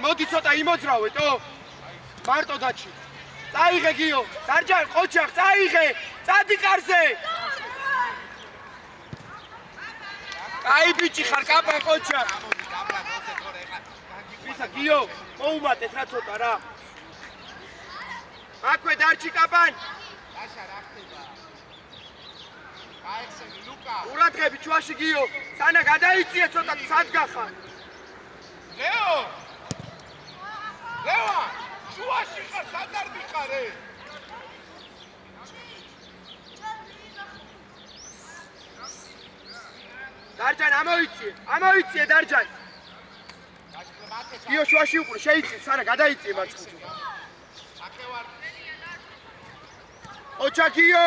მოდი ცოტა იმოძრავეთო მარტო დაჩი წაიღე გიო დარჯან ყოჩახ წაიღე წადი კარზე აი ბიჭი ხარ კაპან ყოჩახ ვისა გიო მოუმატეთ რა ცოტა რა აქვე დარჩი კაპან დაშა რა ხდება გაიხსენი ლუკა ურადღები ჩვაში გიო სანა გადაიწიე ცოტა სადგახარ ლეო ლევა, შუაში ხარ, სადარ მიყარე? დარჯან ამოიწიე დარჯან. გიო შუაში უყურე, შეიწიე, სანა გადაიწიე მარცხნივ. ოჩა გიო.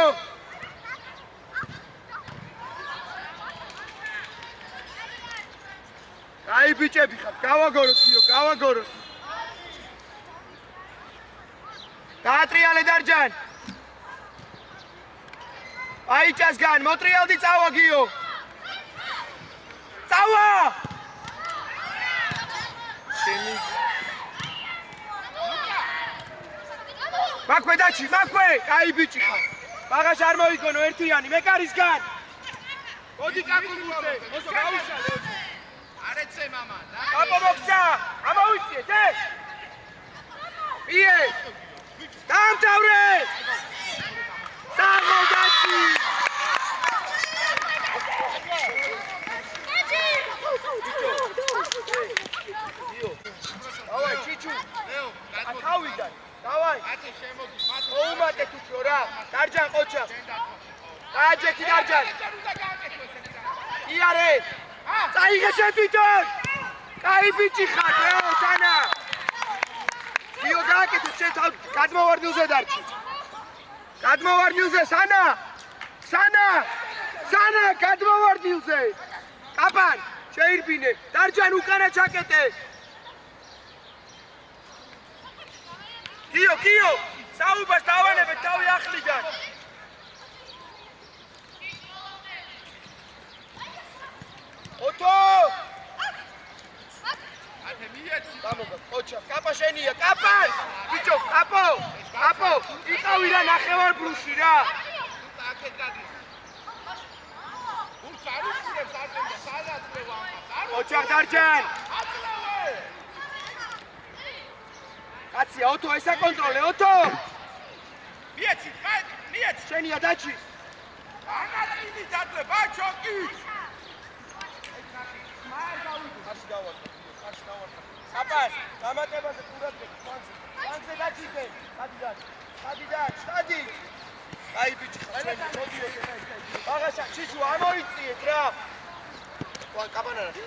აი ბიჭები ხართ, გავაგოროთ გიო, გავაგოროთ. დაატრიალე დარჯან. აი ჭასგან, მოტრიალდი წავა გიო. წავა! შენი მაქვე დაჩი, მაქვე! კაი ბიჭი ხარ. მაგას არ მოიგონო ერთიანი, მეკარისგან. მოდი კაკულუზე, მოსო გავიშალე. არეცე მამა, აბა მოხსა, ამოვიწიე, დე. იე! დამთავრე! საღო დაჩი! დავაი ჩიჩუ. ლეო, თავიდან. დავაი. მათე შემოდი, მათე. ოუმატე თუქო რა. დარჯან ყოჩა. გააჯექი დარჯან. იარე. წაიღე შენ თვითონ. კაი ბიჭი ხარ, რა, სანა. გიო გააკეთე შენ თავ გადმოვარდნილზე დარჩი. გადმოვარდნილზე სანა. სანა გადმოვარდნილზე. კაპან, შეირბინე. დარჯან უკანა ჩაკეტე. გიო, საუბარს დავანებეთ თავი ახლიდან. ოტო! მათე მიეცი. დამოგა, ყოჩა, კაპა შენია, კაპან! ბიჭო, კაპო, იყავი რა ნახევარ ბლუში რა. აქეთ გადი. ურს არ უყურებს არდენდა, სადაც ლევა ამას. ყოჩა დარჯან. აწლავე. კაცია, ოტო, ესა კონტროლე, ოტო! მიეცი, მიეცი. შენია დაჩი. ანაწილი დადლე, ბაჩოკი. კაპან, დამატებაზე ყურად გეკ, ფანზე დაჩიდე. სტადი. აი ბიჭი ხარ, მოდი ეგ. აღაშა, ჩიჩუ ამოიწიეთ რა.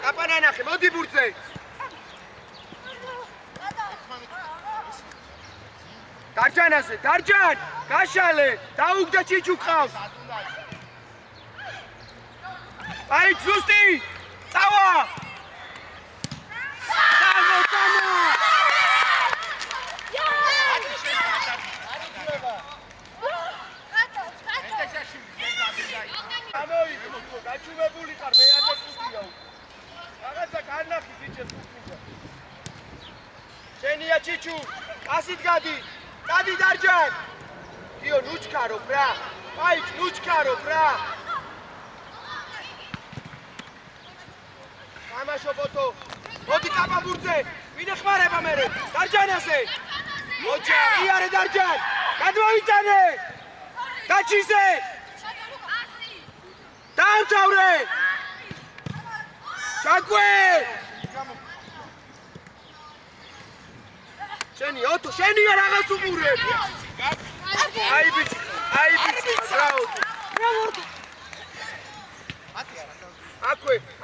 კაპანა ნახე, მოდი ბურთზე. დარჯანაზე, დარჯან, გაშალე, დაუგდა ჩიჩუ ყავს. აი ზუსტი, წავა. გაჩუმებული ხარ, მე ადეპუტია. რაღაცა კარნახი ბიჭებს უკიდა. შენია ჩიჩუ, ასით გადი. გადი დარჯან. გიო ნუჩქარობ რა. აი ნუჩქარობ რა. მამაშობოთო. მოდი კაპაბურძე. ვინ ეხმარება მერე? დარჯანაზე. მოჭა, იარე დარჯან. გადმოიტანე. დაჩიზე. დამთავრე. ჩაკვე. შენი ოტო, შენია რაღაც უყურებ. აი ბიჭი, ბრავო.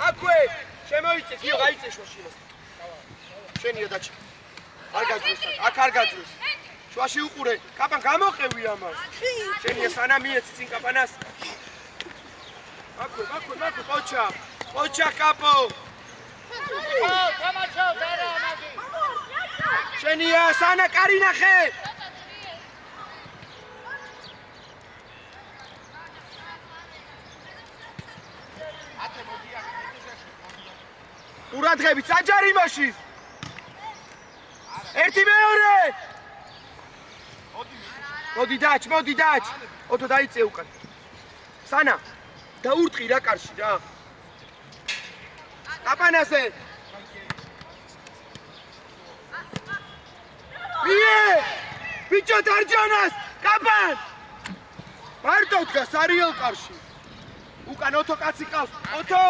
აკვე. შემოიწე, გიო გაიწე შუაში. შენია დაჩი. არ გაძვეს, აქ არ გაძვეს. შუაში უყურე, კაპან გამოყევი ამას. შენია სანა მიეცი წინ კაპანას. აკვე, ყოჩა კაპო. თამაშობ დარა მაგი. შენია სანა კარი ნახე. ათე მოდი აქ, ყურადღებით, საჯარიმაში. ერთი მეორე. მოდი დაჩ. ოტო დაიწე უკან. სანა, დაურტყი რა კარში რა. კაპანაზე. ბიჭო დარჯანას, კაპან. მარტო დგას არიელ კარში. უკან ოტო კაცი ყავს. ოტო.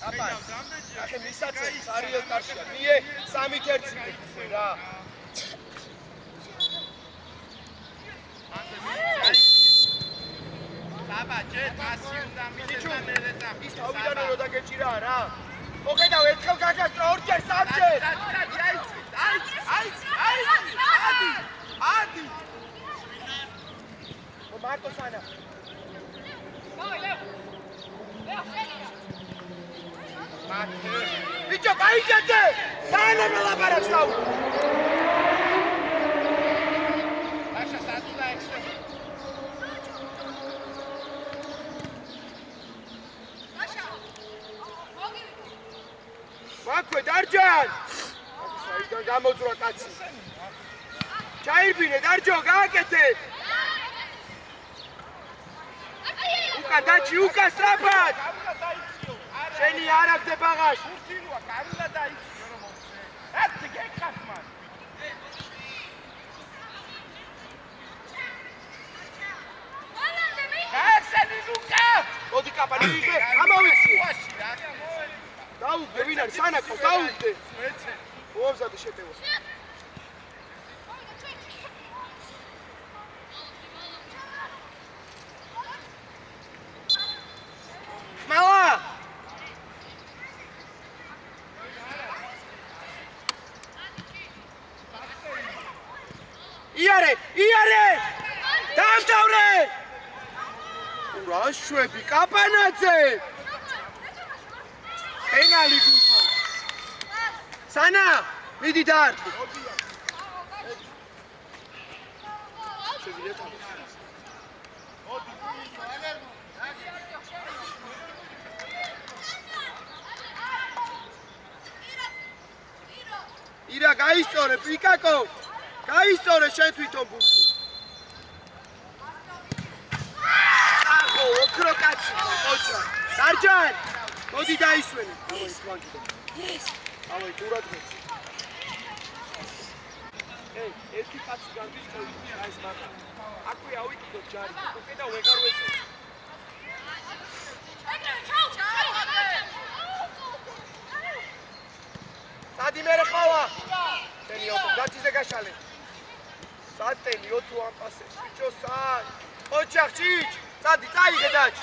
კაპან. ახე მისაცე არიელ კარშია მie 3-1 მეკითხე რა აბა ჯერ მასი უნდა მიდეთან ერეწა ის თავიდანვე რო დაგეჭირა რა მოხედავ ერთხელ გაგასწრო ორჯერ სამჯერ ადი მარტო სანა ბიჭო გაიჭეცე სანა მელაპარაკს თავ აშა სათულა ექსე მაქვე დარჯან საიდან გამოძრა კაცი ჩაირბინე დარჯო გააკეთე უკან დაჩი უკან სწრაფად შენი არ აქვს ბაღაში ურთილოა კარულა დაიწყო რომ მომწე ეთი გეკათ მან გაექსენი ლუკა მოდი კაპანი იგე ამოვიცი ვაში რა დაუგდე ვინ არის სანაკო დაუგდე მეცე მოამზადე შეტევა ხმალა იარე დამთავრე რა შვები კაპანაძე პენალი გულსა სანა მიდი დაარტყი ირა გაისწორე პიკაკო გაისწორე შენ თვითონ ბურთი ახო ოქრო კაცი ყოჭა დარჯან მოდი დაისვენე ავი სვანკი ავი ყურადღება ერთი კაცი განდის წევი აი ეს მაგა აქვე ავიკიდო ჯარი უკვე და ვეღარ ვეწე სადი მერე ხავა ტენი ოტო გაჩიზე გაშალე სატენი ოტო ამპასე ბიჭო სად ოჩახ ჩიჩ სადი წაიღე დაჩ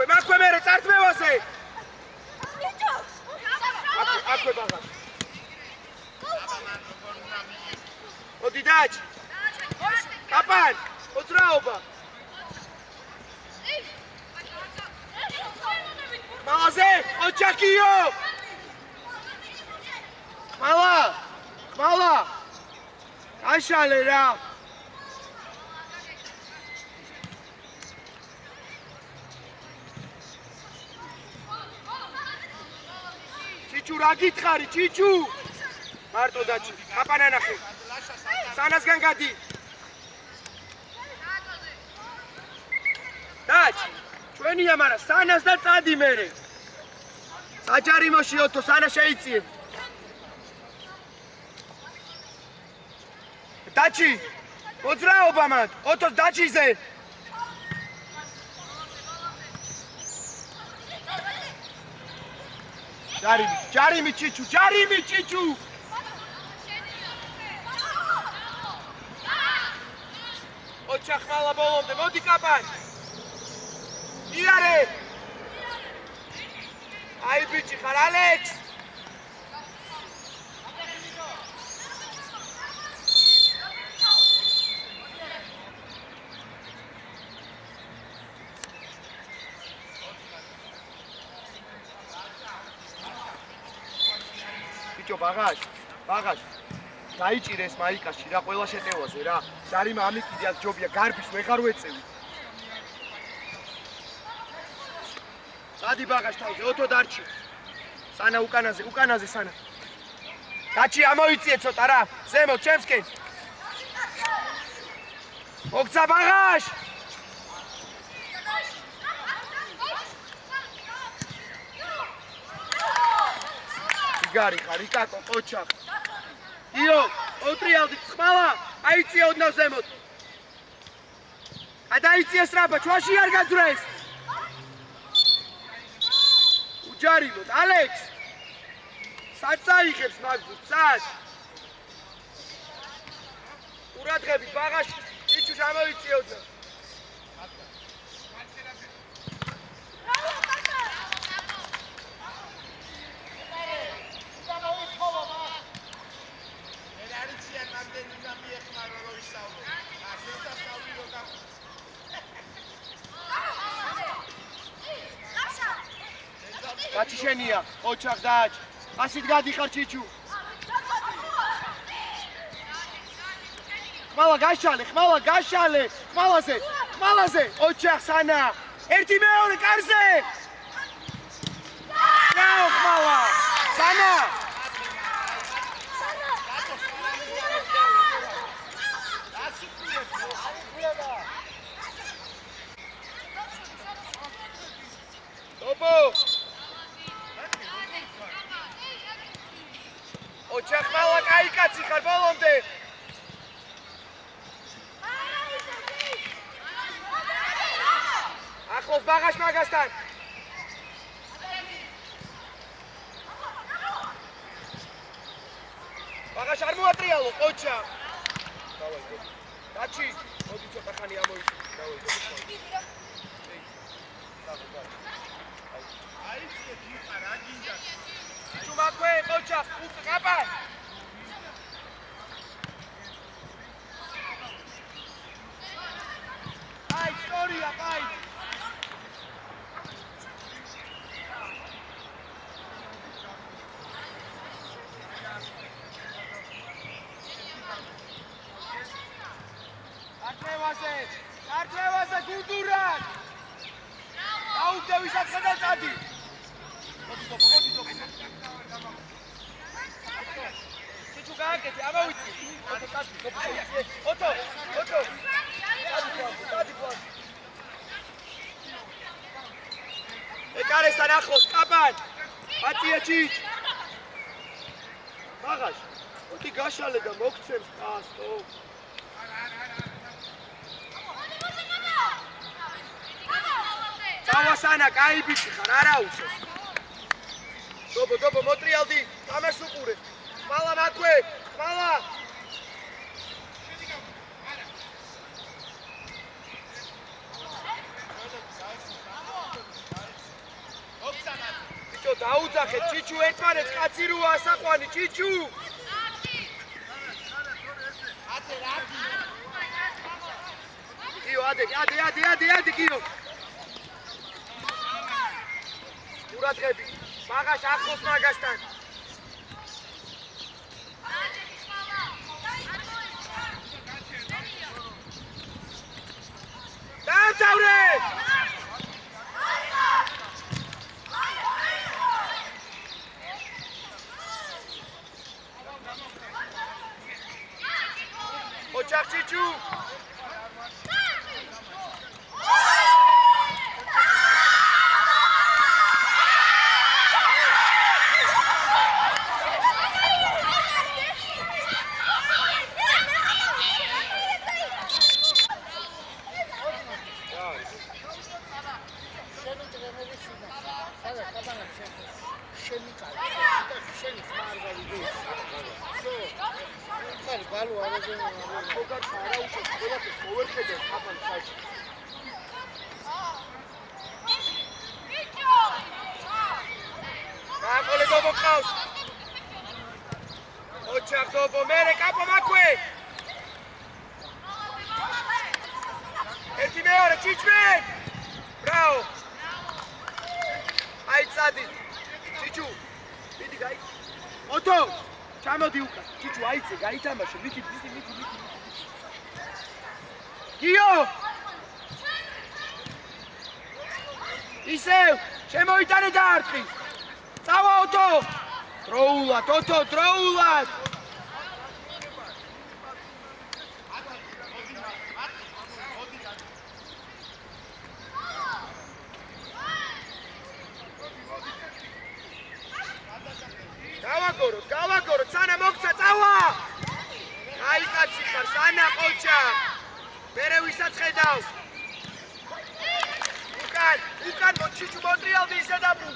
მაქვე მერე წართმევაზე აქვე ბაღაში მოდი დაჩ კაპან ოძრაობა მალაზე ოჩახიო ხმალა აშალე რა ჩიჩუ რა გითხარი ჩიჩუ მარტო დაჩი კაპანა ნახე სანასგან გადი დაჩი ჩვენია მარა სანას და წადი მერე საჯარიმოში ოთო სანა შეიწიე დაჩი მოძრაობა მათ ოთოს დაჩიზე ჯარიმი ჩიჩუ ოჩახმალა ბოლომდე მოდი კაპან იარე აი ბიჭი ხარ ალექს ბიჭო ბაღაშ დაიჭირეს მაიკაში რა ყველა შეტევაზე რა ჯარიმა ამიკიდია ჯობია გარბის ვეღარ ვეწევი სადი ბაღაშ თავზე ოთო დარჩი სანა უკანაზე სანა გაჩი ამოიწიე ცოტა რა ზემოთ ჩემსკენ მოგცა ბაღაშ იგარი ხარ იკაკო ყოჩა იო ოტრიალდი ხმალა აიწიე ოდნავ ზემოთ გადაიწიე სრაფა ჩვაში არ გაძრეს უჯარიმოთ, ალექს! სად წაიღებს მაგბურთს, სად? ყურადღებით, ბაღაში, ჭიჭუს ამოიწიოთ. გაჩი შენია, ოჩახ დააჭ. ასით გადიხარ ჭიჭუ. ხმალა გაშალე, ხმალაზე, ოჩახ სანა. ერთი მეორე კარზე. რაო ხმალა, სანა. ოპო. ოჩახ ხმალა კაი კაცი ხარ ბოლომდე. ახლოს ბაღაშ მაგასთან. ბაღაშ არ მოატრიალო, ოჩა. დავაი, დაჩი, მოდი ცოტა ხანი ამოიწი. დავაი, აიცი გიყა რა გინდა. თუ მაქვე, ოჩა, უკაპა. აი, სტორია, აი. არჩევაზე გუნდურად. აუგდე ვისაც ხედავ წადი. მოდი დობო. ჭიჭუ გააკეთე, ამოვიწი. ოტო. წადი პლან. ეკარესთან ახლოს კაპან. აწია ჭიჭ. მაგაშ. მოდი გაშალე და მოგცემს პასტო. წავასანა, კაი ბიჭი ხარ, არა უშოს. დობო, მოტრიალდი, თამაშს უყურე. ხმალა მაქვე, ხმალა. ბიჭო, დაუძახეთ, ჭიჭუ ერთმანეთს კაცი როა ასაყვანი, ჭიჭუ. გიო, ადი, გიო. ყურადღები, ბაღაშ ახლოს მაგასთან. დაამთავრე! ოჩახ ჭიჭუ! ოჩახდობო, მერე კაპო მაქვე. ერთი მეორე ჭიჭმენ. ბრავო. აი წადი. ჭიჭუ. მიდი გაი. ოტო. ჩამოდი უკან. ჭიჭუ აიცე, გაითამაშე. მიდი. გიო. ისევ, შემოიტანე დაარტყი. წავა ოტო. დროულად, ოტო, დროულად. გავაგოროთ, სანა მოგცა, წავა! აი კაცი ხარ, სანა ყოჩა. მერე ვისაც ხედავ. უკან, მოჩიჩუ მოტრიალდი ისე დაბრუნ.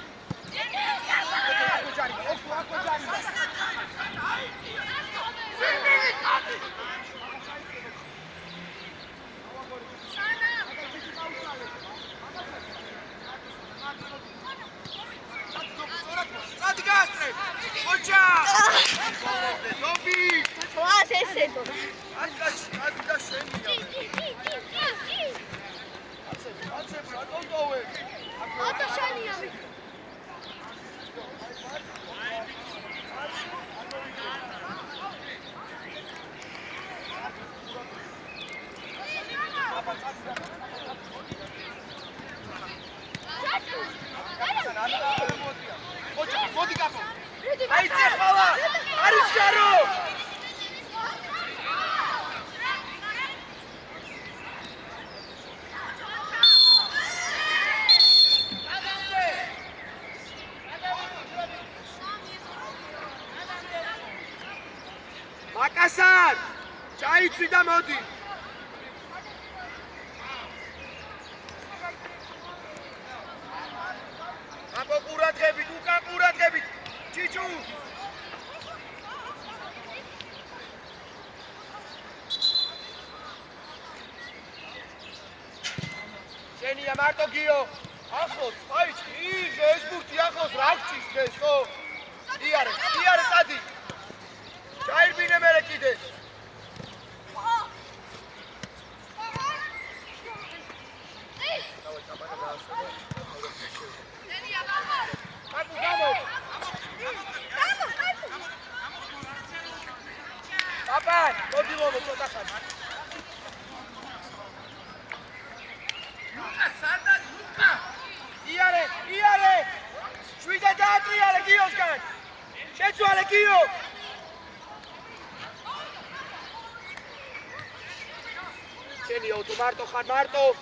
Makasar! Çayıtsın da modi. Apo kurat gebit, uka kurat gebit. Çiçu. Şeniye Marto Gio. Axos, ayç, iyi, gözburt, yaxos, rakçiş, gözko. Diyarı, sadi. Çayır bine merekide. Papa, modi modo, çota xan. Luka, sada, Luka. Iare. Şuide teatri ale Gioskan. Şeçu ale Gio. Şeni auto Marto xan Marto.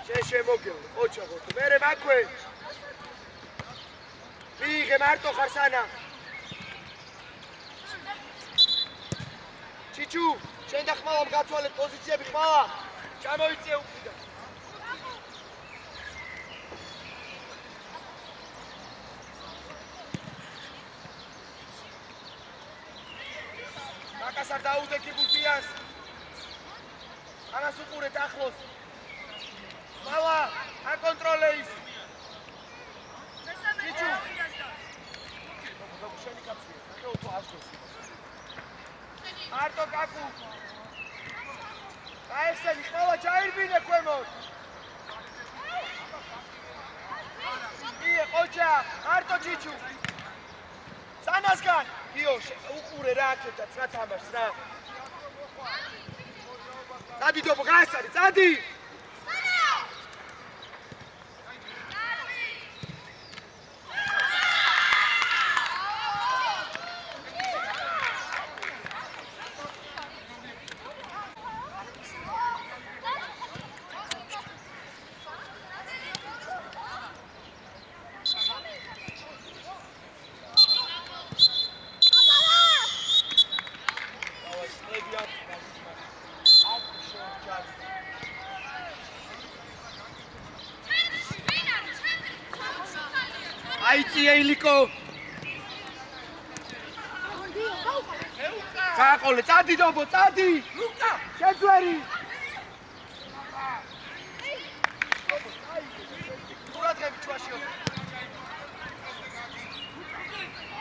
Şeşe mogel. Oça goto. Mere makwe. Lige Marto xarsana. Çiçu, შენ და ხმალამ გაცვალეთ პოზიციები ხმალა. ჩამოიწიე უკიდან. Makasar დაუდექი ბურთიანს. ამას უყურეთ ახლოს. ხმალა, აკონტროლე ის. ჩიჩუ. შენი კაცია, ახლა თუ ახლოს. Marto Kaku. Aeseni, ხმალა ჩაირბინე ქვემოთ. ყოჩა, Marto Chichu. Sanaskan. Io, უყურე რა აქეთაც რა თამაშს რა. წადი დობო, გაესარი, წადი. აიწია ილიკო. გააყოლე, წადი დობო, წადი. Luka, შეძვერი. ყურადღებით ჩვაშიო.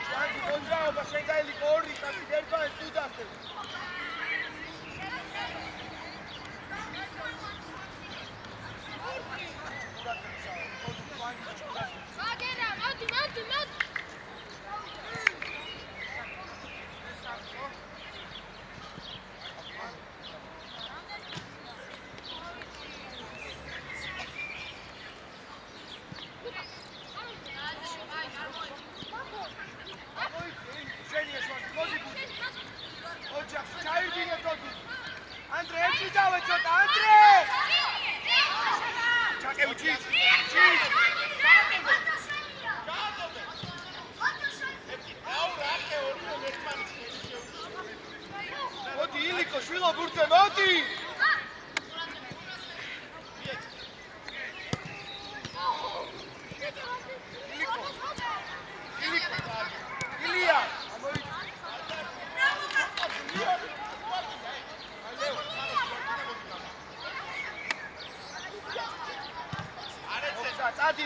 შანსი გონჯაობა შენ და ილიკო ორი ხაზი დერბან სტუდასტე. წადი.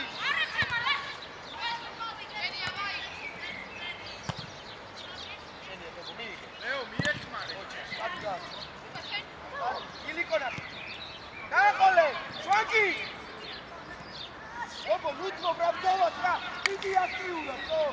ლეო მიეჭმარე. წადი და. ილიკონა. გაყოლე, შვაკი. ობო, ლუთმო ბრაბდოვას რა. დიდი აქტიურობ, ხო?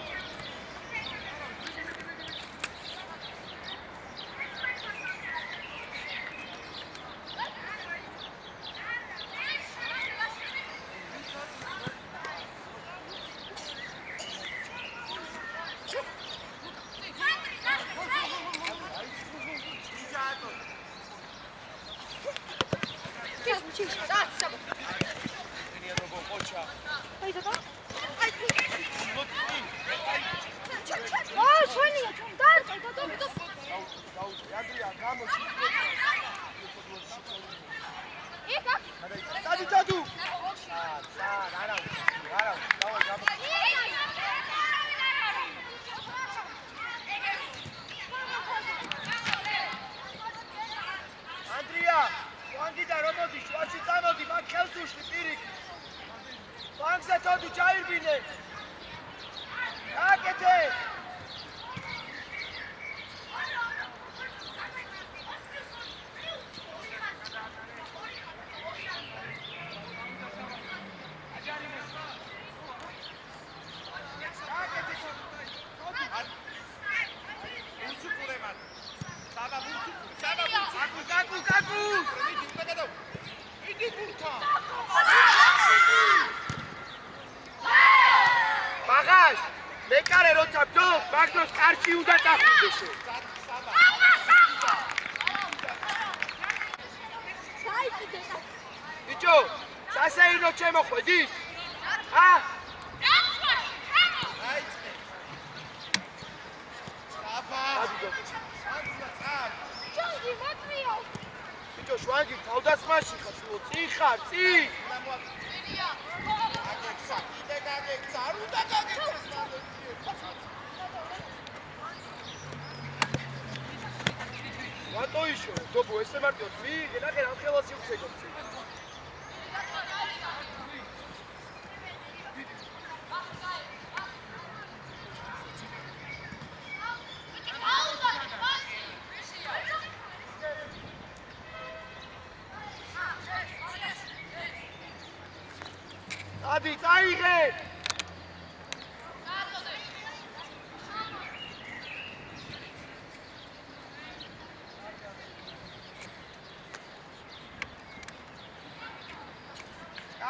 Adi, წაიღე!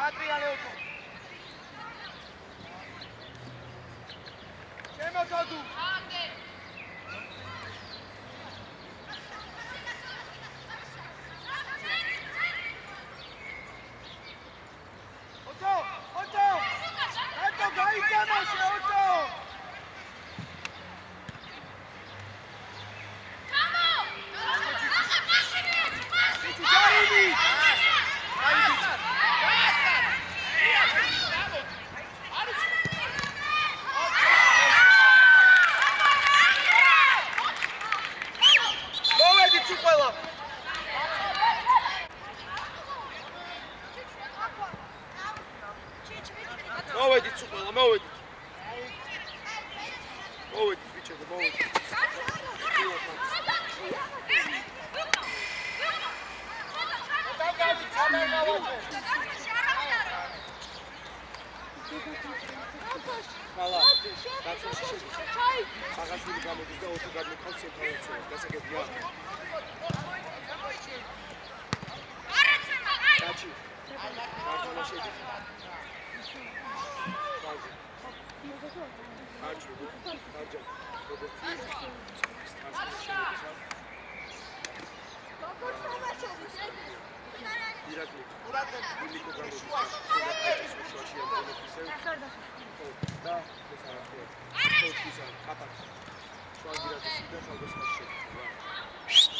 Adriano. შემოწოდუ.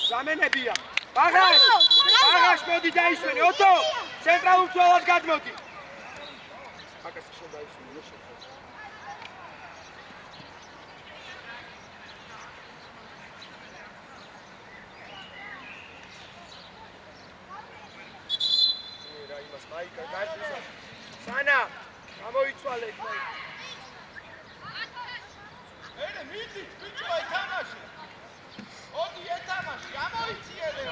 Zamenebia. Bagаш მოდი დაისვენე. ოტო, ცენტრალურ მცველად გადმოდი. აკას შედაისვენე, შეხედე. რა იმას მაიკა გაიძა. სანა გამოიცვალე იქ. ერე მიდით ბიჭო ეთამაში. ოდი ეთამაში ამოიციელე.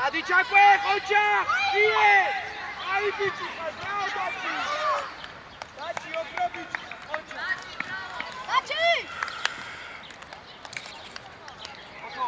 Adi Chakwe, Kocha! Ie! Ai bici, bravo Daci! Daci, opro bici, Kocha! Daci! Oto!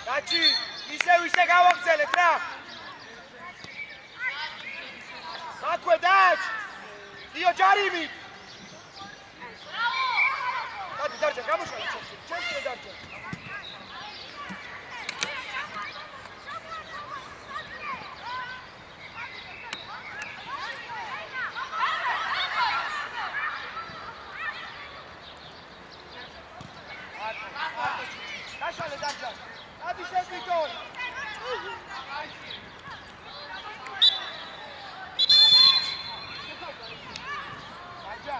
Daci, ისე გავაგზელეთ რა. აკვე დაჭ. იო ჯარიმი. დაჭ დარჯა გამოშალე ჩემს დარჯა. დაშალე დარჯა. ადი შეგვიდონ. დარჯა.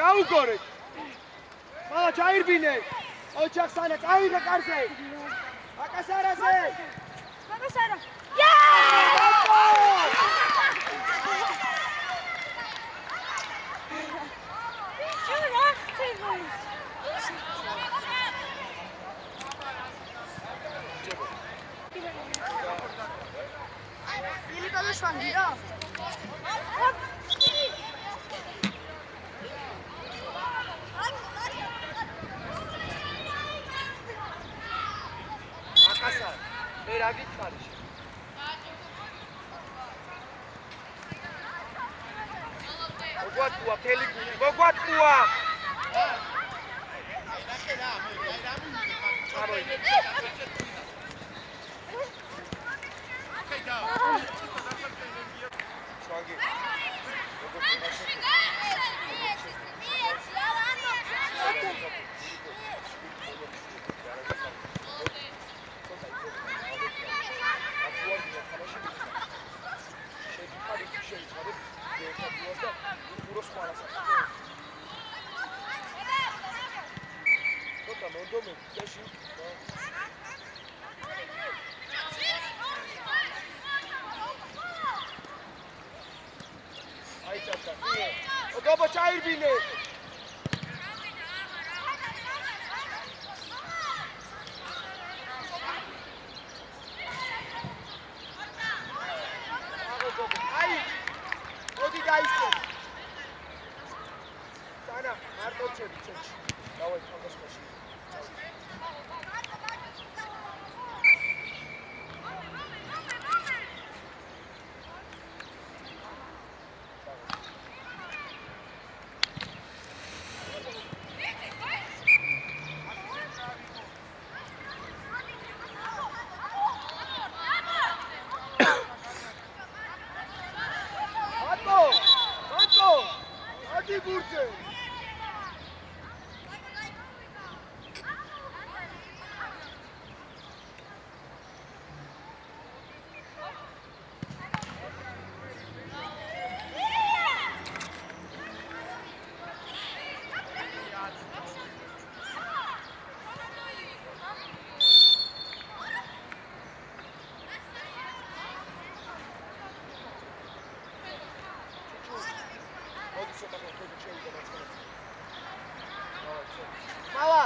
გაუგორეთ. მალა ჩაირბინე. ოჩახსანა წაიღე კარზე. აკასარაზე. აკასარა. Dopo Çayırbine. Hayır. O değil ayısı. Sana marto çek. Давай, помощь машине. Hadi Burcu. Mala,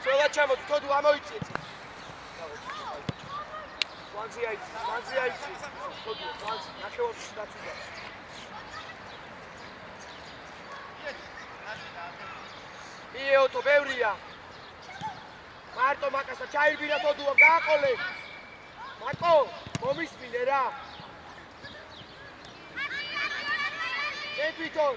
ცოტა ჩამოდი, თოდუ ამოიწიეთ. ვანზი აიწი. თოდუ, ვანზი, ნახევარში დაწუდა. იეოტო, ბევრია. მარტო მაკასა ჩაირბირა თოდუა, გააყოლე. მაკო, მომისმინე რა. შენ თვითონ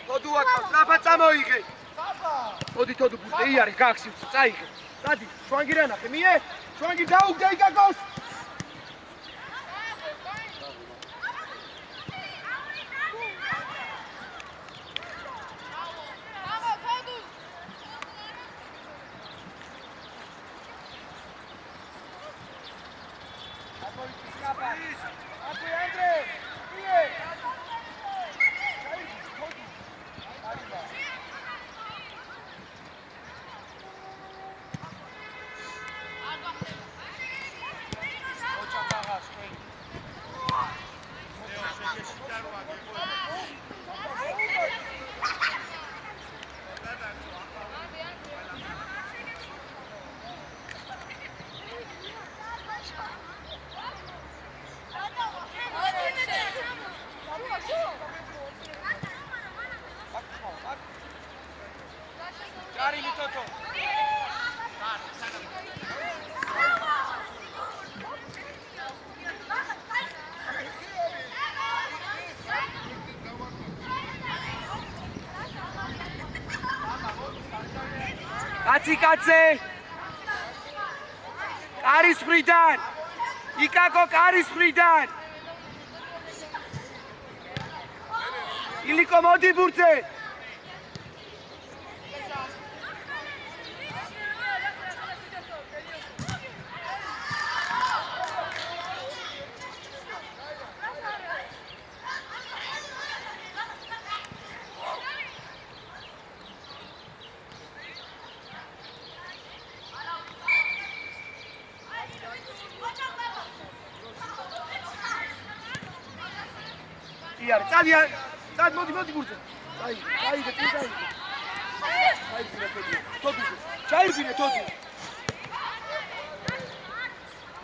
თოდუ აკავს, რაფა წამოიღე. მოდი თოდუ ბურთი იარე, გააქსი უცხო, წაიღე. წადი, შვანგი რა ნახე, მიე? შვანგი დაუგდა იკაკოს. კაცი კარის მხრიდან იკაკო კარის მხრიდან ილიკო მოდი ბურთზე კი არის, წადიან. წად მოდი გურძე. წაიგე. თოდი. ჩაირბინე თოდი.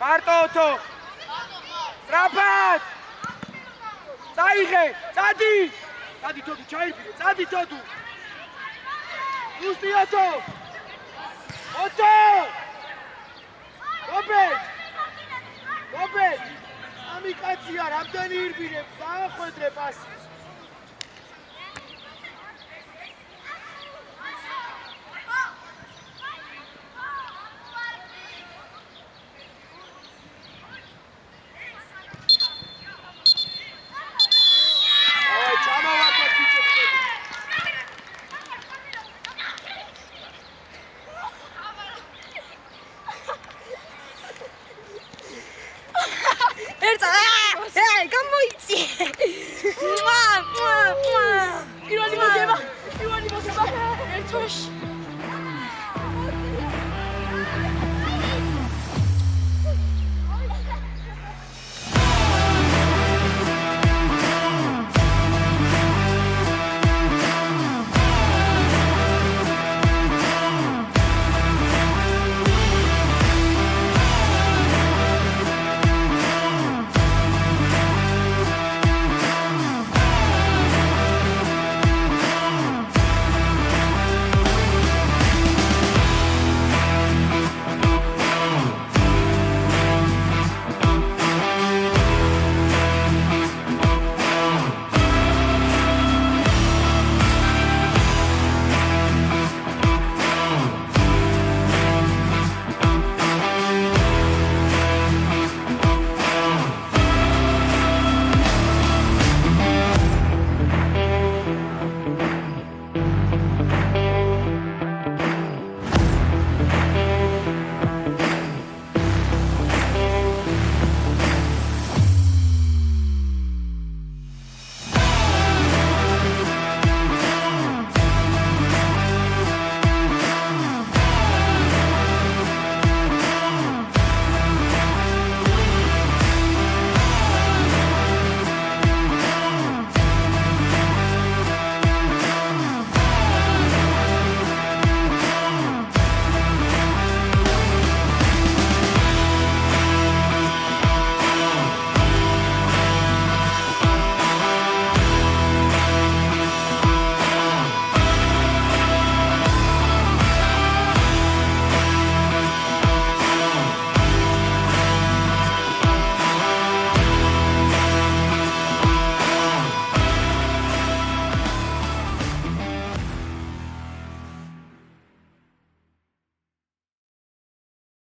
მარტო თო. სტრაფად. წაიღე, წადი თოდი, ჩაირბინე, წადი თოდუ. უსტიათო. ოტო. რობერტ. ამიკაცია, რამდენი ირბინებს, დაახვედრე პასი.